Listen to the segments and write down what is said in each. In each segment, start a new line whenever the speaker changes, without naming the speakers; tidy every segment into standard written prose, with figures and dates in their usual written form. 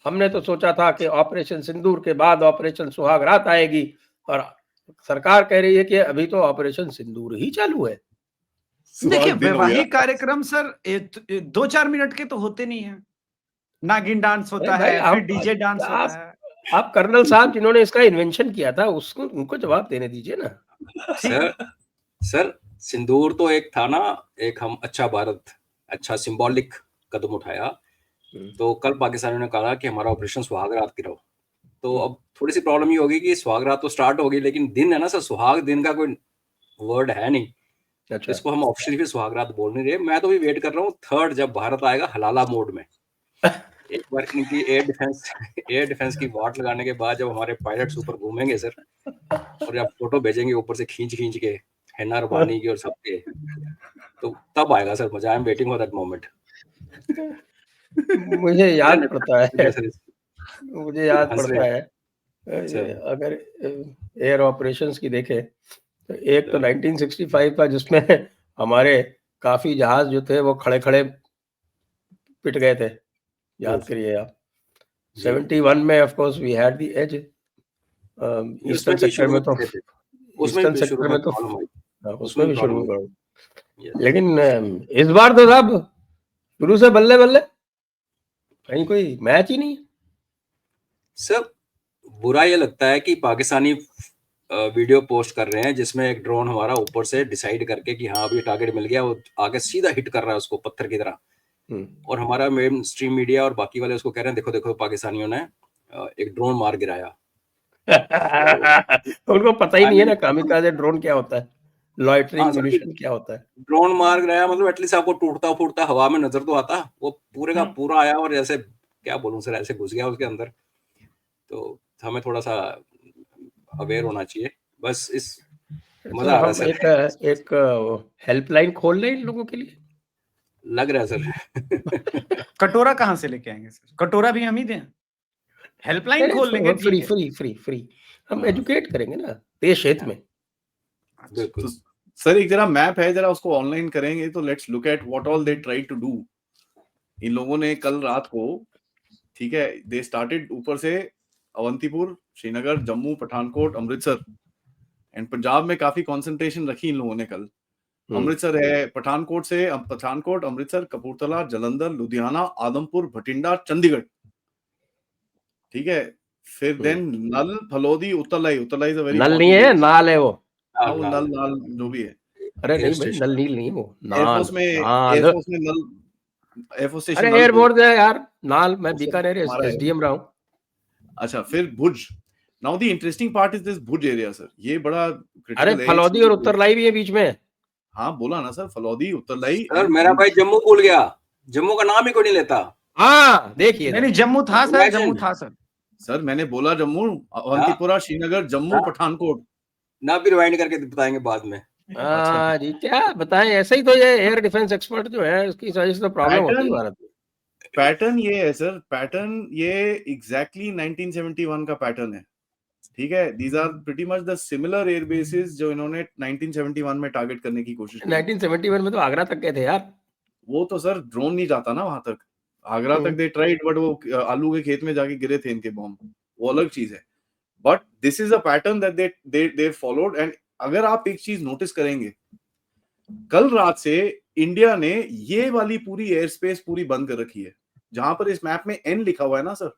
हमने तो सोचा था कि ऑपरेशन सिंदूर के बाद ऑपरेशन सुहाग रात आएगी, और सरकार कह रही है कि अभी तो ऑपरेशन सिंदूर ही चालू है।
देखिए, वैवाहिक कार्यक्रम सर 2-4 मिनट के तो होते नहीं है। नागिन डांस होता है, फिर डीजे डांस होता है।
आप कर्नल साहब जिन्होंने इसका इन्वेंशन किया था, उसको उनको जवाब देने दीजिए ना।
सर सिंदूर तो एक था ना, एक हम अच्छा भारत, अच्छा सिंबॉलिक कदम उठाया। तो कल पाकिस्तानियों ने कहा कि हमारा ऑपरेशन सुहाग रात की रहो। तो अब थोड़ी सी प्रॉब्लम ये होगी कि सुहाग रात तो स्टार्ट होगी, लेकिन दिन है ना सर, सुहाग दिन का कोई वर्ड है नहीं।
अच्छा।
इसको हम ऑप्शनली फिर सुहाग रात बोल नहीं रहे। मैं तो भी वेट कर रहा हूँ थर्ड, जब भारत आएगा हलाला मोड में। एक बार इनकी एयर डिफेंस की वाट लगाने के बाद जब हमारे पायलट्स ऊपर घूमेंगे सर, और जब फोटो भेजेंगे ऊपर से खींच के हैना रबानी की और सबके, तो तब आएगा सर मजा। I am waiting for that moment.
मुझे याद पड़ता है अगर एयर ऑपरेशंस की देखें तो एक तो 1965 का, जिसमें हमारे काफी जहाज जो थे वो खड़े खड़े पिट गए थे, याद करिए आप। 71 में of course we had the edge. Eastern sector में तो उसमें भी शुरू करो, लेकिन इस बार तो साहब शुरू से बल्ले बल्ले, कहीं कोई मैच ही नहीं है।
सर बुरा ये लगता है कि पाकिस्तानी वीडियो पोस्ट कर रहे हैं जिसमें एक ड्रोन हमारा ऊपर से डिसाइड करके कि हाँ अभी टारगेट मिल गया, वो आगे सीधा हिट कर रहा है उसको पत्थर की तरह, और हमारा मेन स्ट्रीम मीडिया और बाकी वाले उसको कह रहे हैं देखो देखो पाकिस्तानियों ने एक ड्रोन मार गिराया।
उनको पता ही नहीं है ना कामिकाज़े ड्रोन क्या होता है, लॉइटरिंग म्यूनिशन क्या होता है।
ड्रोन मार गिराया मतलब एटलीस्ट आपको टूटता फूटता हवा में नजर तो आता, वो पूरे का पूरा आया और जैसे क्या बोलूं सर, ऐसे घुस गया उसके अंदर। तो हमें थोड़ा सा अवेयर होना चाहिए बस। इस मजा आ रहा है सर।
एक हेल्पलाइन खोल लें इन लोगों के लिए,
लग रहा है सर।
कटोरा कहाँ से लेके आएंगे सर? कटोरा भी हम ही दें, हेल्पलाइन खोल लेंगे।
फ्री हम एजुकेट करेंगे ना देश हित में।
बिल्कुल
सर एक जरा मैप है, जरा उसको ऑनलाइन करेंगे तो let's look at what all they try to do. इन लोगों ने कल रात को, ठीक है, दे स्टार्टेड ऊपर से अवंतीपुर, श्रीनगर, जम्मू, पठानकोट, अमृतसर, एंड पंजाब में काफी कंसंट्रेशन रखी इन लोगों ने कल। अमृतसर है, पठानकोट, अमृतसर, कपूरथला, जलंधर, लुधियाना, आदमपुर, भटिंडा, चंडीगढ़, ठीक है। फिर then Nal, Phalodi, Uttarlai is a very
Nal नहीं है, नाल है वो।
नल जो भी है।
अरे नहीं भाई, नल नील नहीं है वो,
एयरफोर्स में नल, एयरफोर्स स्टेशन।
अरे एयरपोर्ट है यार, नाल। मैं बीकानेर एसडीएम रहा हूं।
अच्छा, फिर Bhuj. Now the interesting part is this Bhuj area sir, ये बड़ा
अरे फलौदी और उत्तरलाई भी है बीच में।
हाँ बोला ना सर, फलौदी, उत्तरलाई।
सर मेरा भाई जम्मू भूल गया, जम्मू का नाम ही कोई नहीं लेता।
हाँ देखिए,
नहीं जम्मू था सर, जम्मू था सर।
सर मैंने बोला जम्मू, अवंतीपुरा, श्रीनगर, जम्मू, पठानकोट।
ना भी रिवाइंड करके बताएंगे बाद में।
हाँ जी, क्या बताएं, ऐसे ही तो ये एयर डिफेंस एक्सपर्ट जो है उसकी वजह से तो प्रॉब्लम होती है भारत में।
पैटर्न ये है सर, पैटर्न ये एग्जैक्टली 1971 का पैटर्न है, ठीक है। These are pretty much the similar air basis जो इन्होंने 1971 में टारगेट करने की कोशिश की।
1971 में तो आगरा तक गए थे यार।
वो तो सर ड्रोन नहीं जाता ना वहां तक, आगरा तक दे ट्राइड, बट वो आलू के खेत में जाके गिरे थे इनके बॉम्ब, वो अलग चीज है। But this is a pattern that they followed. And अगर आप एक चीज नोटिस करेंगे, कल रात से इंडिया ने ये वाली पूरी एयर स्पेस पूरी बंद कर रखी है, जहां पर इस मैप में एन लिखा हुआ है ना sir.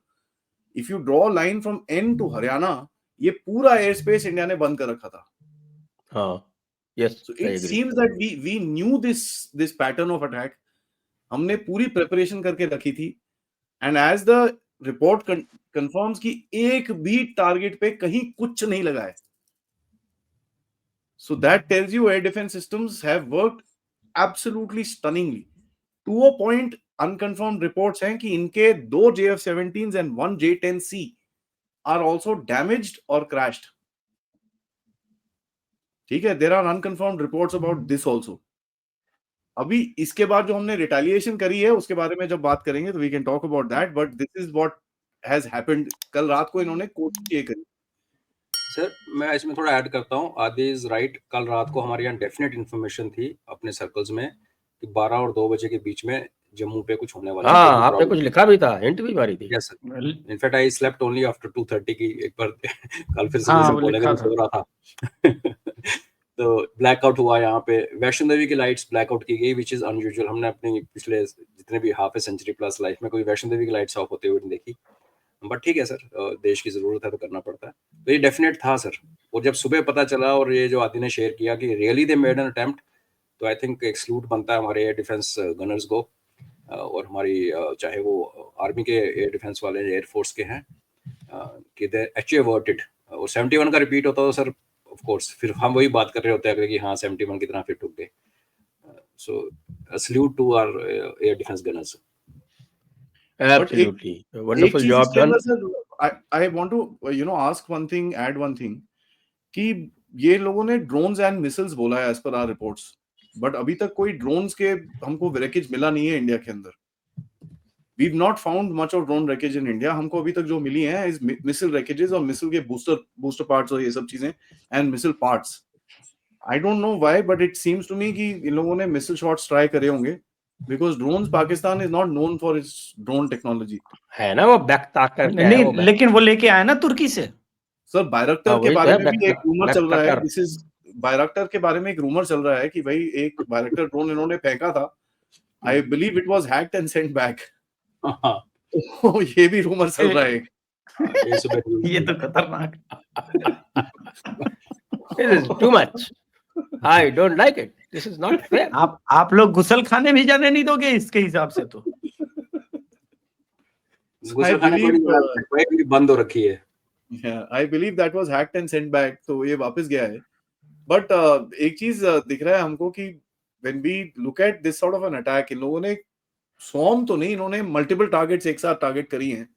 If you draw line from N to Haryana, ये पूरा एयर स्पेस इंडिया ने बंद कर रखा था।
हाँ, yes,
so it seems that we knew this pattern of attack, हमने पूरी प्रिपरेशन करके रखी थी। And as the report confirms कि एक भी टारगेट पे कहीं कुछ नहीं लगा है। So that tells you air defense systems have worked absolutely stunningly. To a point, unconfirmed reports हैं कि इनके 2 JF-17s and 1 J-10C are also damaged or crashed. ठीक है, there are unconfirmed reports about this also. अभी इसके बाद जो हमने रिटेलिएशन करी है उसके बारे में जब बात करेंगे तो we can talk about that, but this is what has happened. कल रात को इन्होंने कोशिश ये करी।
सर मैं इसमें थोड़ा ऐड करता हूँ, आदि इज राइट। कल रात को हमारे यहाँ डेफिनेट इन्फॉर्मेशन थी अपने सर्कल्स में कि 12 और 2 बजे के बीच में जम्मू पे कुछ होने वाला।
हाँ, आपने कुछ लिखा भी था, हिंट भी मारी थी।
Yes sir, in fact I slept only after 2:30 की एक बार कल फिर से बोलने का सो रहा था। तो ब्लैकआउट हुआ यहाँ पे, वैष्णो देवी की लाइट्स ब्लैकआउट की गई, विच इज अनयूजुअल। हमने अपनी पिछले जितने भी half a century plus life में कोई वैष्णो देवी की लाइट्स ऑफ होते हुए नहीं देखी, बट ठीक है सर, देश की जरूरत है तो करना पड़ता है। तो ये डेफिनेट था सर। और जब सुबह पता चला और ये जो आदि ने शेयर किया कि really they made an attempt, तो आई थिंक एक सलूट बनता है हमारे एयर डिफेंस गनर्स को, और हमारी चाहे वो आर्मी के एयर डिफेंस वाले एयर फोर्स के हैं, कि दे एक्चुअली अवर्टेड। और 71 का रिपीट होता तो सर ऑफ कोर्स फिर हम वही बात कर रहे होते हैं कि हाँ 71 कितना फिट हो गए। So salute to our air defence gunners.
Absolutely, wonderful job done.
I want to ask one thing, add one thing, कि ये लोगों ने ड्रोन्स एंड मिसाइल्स बोला है as per hour reports, but अभी तक कोई ड्रोन्स के हमको रैकेज मिला नहीं है इंडिया के अंदर। We've not found much of drone wreckage in India. हमको अभी तक जो मिली हैं is missile wreckages और मिसाइल के booster parts और ये सब चीजें and missile parts. I don't know why, but it seems to me कि इन लोगों ने missile shots try करे होंगे, because drones Pakistan is not known for its drone technology.
है ना वो बैकटैक करके आया वो,
लेकिन वो लेके आया ना तुर्की से
सर। बायरक्टर के बारे में भी एक रूमर चल रहा है, दिस इज बायरक्टर के बारे में एक रूमर चल रहा है कि भाई एक बायरक्टर ड्रोन इन्होंने फेंका था, I believe it was hacked and Saint back. ये भी रूमर चल रहा है।
ये तो खतरनाक।
This is too much. I don't like it. This is not fair.
आप लोग गुसल खाने भी जाने नहीं दोगे इसके हिसाब से तो।
गुसल खाने बंद हो रखी है।
I believe that was hacked and sent back, तो ये वापस गया है। But एक चीज दिख रहा है हमको कि when we look at this sort of an attack, इन लोगों ने स्वॉर्म तो नहीं, इन्होंने मल्टीपल टारगेट्स एक साथ टारगेट करी हैं,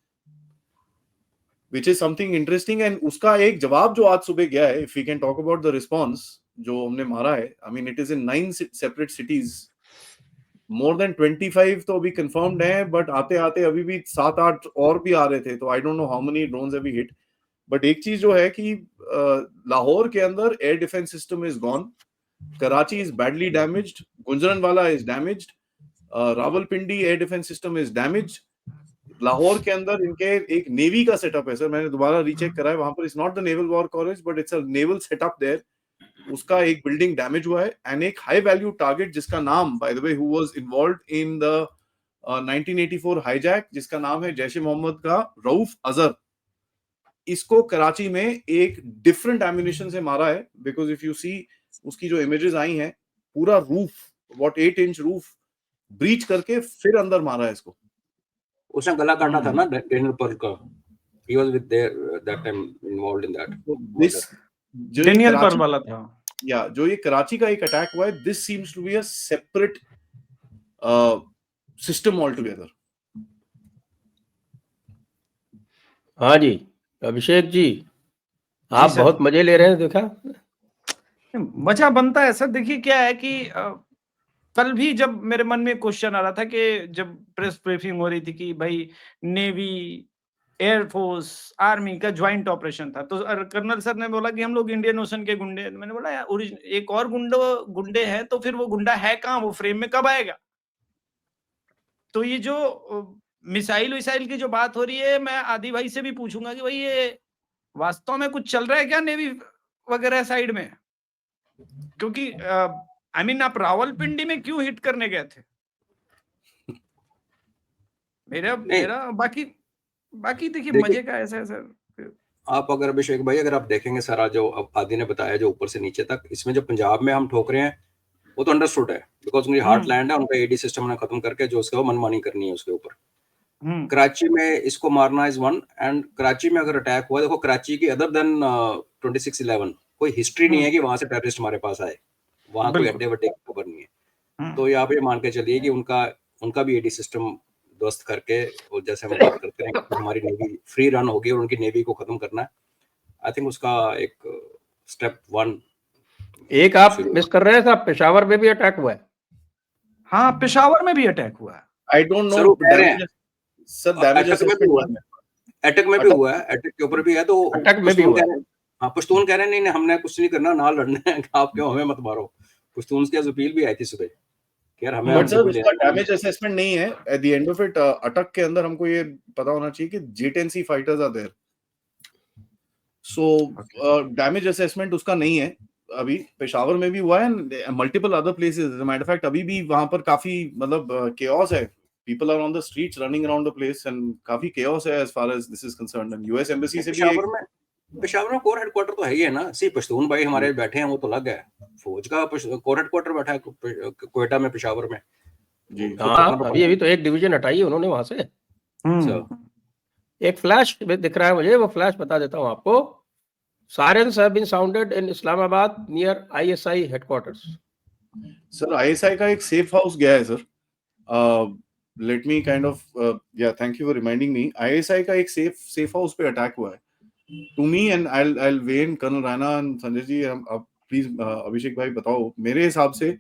which is something interesting। and उसका एक जवाब जो आज सुबह गया है, if we can talk about the response जो हमने मारा है, I mean it is in 9 separate cities, more than 25 तो अभी confirmed है, but आते आते अभी भी 7-8 और भी आ रहे थे, तो I don't know how many drones have we hit। but एक चीज जो है कि लाहौर के अंदर air defence system is gone, Karachi is badly damaged, Gujranwala is damaged, Rawalpindi air defence system is damaged. Lahore के अंदर इनके एक नेवी का सेटअप है सर, मैंने दोबारा रीचेक करा है, वहां पर it's not the naval war college but it's a naval setup there, उसका एक बिल्डिंग डैमेज हुआ है। एंड एक हाई वैल्यू टारगेट जिसका नाम by the way who was involved in the 1984 hijack, जिसका नाम है जैश ए मोहम्मद का रऊफ अजहर, इसको कराची में एक डिफरेंट एम्युनिशन से मारा है। बिकॉज इफ यू सी उसकी जो इमेजेस आई हैं, पूरा roof what 8 inch roof breach करके फिर अंदर मारा है इसको।
उसने गला काटा था ना डेनियल पर्ल का, he was with there that time involved in that।
This जो
डेनियल पर्ल वाला था,
या जो ये कराची का एक अटैक हुआ है, this seems to be a separate system altogether.
हाँ जी अभिषेक जी, आप बहुत मजे ले रहे हैं, देखा
मजा बनता है सर। देखिए क्या है कि कल भी जब मेरे मन में क्वेश्चन आ रहा था कि जब प्रेस ब्रीफिंग हो रही थी कि भाई नेवी एयरफोर्स आर्मी का ज्वाइंट ऑपरेशन था, तो कर्नल सर ने बोला कि हम लोग इंडियन ओशन के गुंडे, मैंने बोला यार एक और गुंडे हैं तो फिर वो गुंडा है कहाँ, वो फ्रेम में कब आएगा। तो ये जो मिसाइल विसाइल की जो बात हो रही है, मैं आदि भाई से भी पूछूंगा कि भाई ये वास्तव में कुछ चल रहा है क्या नेवी वगैरह साइड में, क्योंकि आई मीन आप रावलपिंडी में क्यों हिट करने गए थे? मेरा बाकी देखिए मजे का ऐसा है सर।
आप अगर अभिषेक भाई अगर आप देखेंगे सारा जो आदि ने बताया जो ऊपर से नीचे तक, इसमें जो पंजाब में हम ठोक रहे हैं वो तो अंडरस्टूड है, बिकॉज उनकी हार्ट लैंड है, उनका एडी सिस्टम ने खत्म करके जो उसके वो मनमानी करनी है उसके ऊपर। कराची में इसको मारना इज वन, एंड कराची में अगर अटैक हुआ, देखो कराची की अदर देन 26/11 कोई हिस्ट्री नहीं है कि वहां से टेररिस्ट हमारे पास आए, वहां कोई अड्डे वड्डे की खबर नहीं है। तो यहाँ पे मान के चलिए कि उनका भी एडी सिस्टम ध्वस्त करके, और जैसे हम बात करते हैं कि हमारी नेवी फ्री रन होगी और उनकी नेवी को खत्म करना है, आई थिंक उसका एक स्टेप 1।
एक आप मिस कर रहे हैं साहब, पेशावर में भी अटैक हुआ है।
हाँ पेशावर में भी अटैक हुआ है।
I don't know sir,
attack में भी हुआ है, अटैक के ऊपर भी है, तो
अटैक में भी हुआ है।
हाँ पश्तून कह रहे हैं नहीं हमने कुछ नहीं करना, ना लड़ना है, आप क्यों हमें मत मारो। पश्तून की अपील भी आई थी सुबह यार हमें
बट सर
हमसे कोई
उसका
लेना
डैमेज असेसमेंट नहीं है at the end of it. अटक के अंदर हमको ये पता होना चाहिए कि J10C fighters are there, so damage assessment उसका नहीं है। अभी पेशावर में भी हुआ है, multiple other places, matter fact अभी भी वहां पर काफी मतलब केओस है, people are on the streets running around the place and काफी केओस है as far as this is concerned. And US embassy से भी
पेशावर में कोर हेडक्वार्टर तो है ही है ना। सी पश्तून भाई हमारे बैठे हैं, वो तो अलग है, फौज का कोर हेडक्वार्टर बैठा है क्वेटा में, पेशावर में
जी।
हाँ, अभी तो एक डिवीजन हटाई है उन्होंने वहां से। एक फ्लैश दिख रहा है मुझे, वो फ्लैश बता देता हूँ आपको। Sirens have been sounded in Islamabad near ISI headquarters.
Sir ISI का एक सेफ हाउस गया है sir. Let me kind of या thank you for reminding me. ISI का एक सेफ हाउस पे अटैक हुआ है to me and I'll weigh in colonel Rana and Sanjay ji, अब प्लीज अभिषेक भाई बताओ। मेरे हिसाब से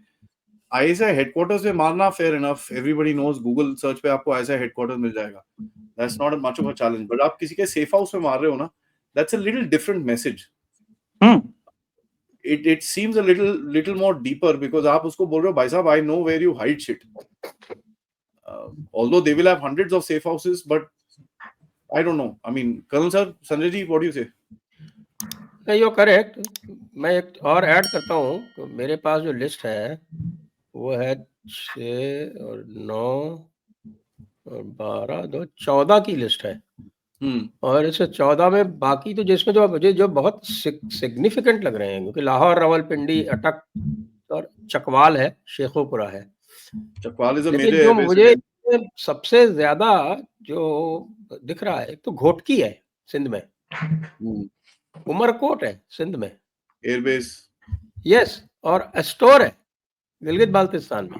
ISI हेडक्वार्टर्स पे मारना fair enough, everybody knows, Google search पे आपको ISI हेडक्वार्टर्स मिल जाएगा, that's not much of a challenge. But आप किसी के सेफ हाउस में मार रहे हो ना, that's a little different message. It seems a little more deeper because आप उसको बोल रहे हो भाई साहब I know where you hide shit. Although they will have hundreds of safe houses, but I don't know. I mean, Colonel sir, Sanjay ji, what do you say?
नहीं, you're correct. मैं एक और ऐड करता हूँ, तो मेरे पास जो list है वो है 6 और 9 और 12, 2, 14 की लिस्ट है। और इस 14 में बाकी तो जिसमें जो मुझे जो बहुत सिग्निफिकेंट लग रहे हैं, क्योंकि लाहौर, रावलपिंडी, अटक और चकवाल है, शेखोपुरा है।
चकवाल is a
लेकिन
major
जो
airbase
मुझे
again.
सबसे ज्यादा जो दिख रहा है, एक तो घोटकी है सिंध में, उमरकोट है सिंध में,
एयरबेस,
यस, और एस्टोर है गिलगित बाल्तिस्तान में।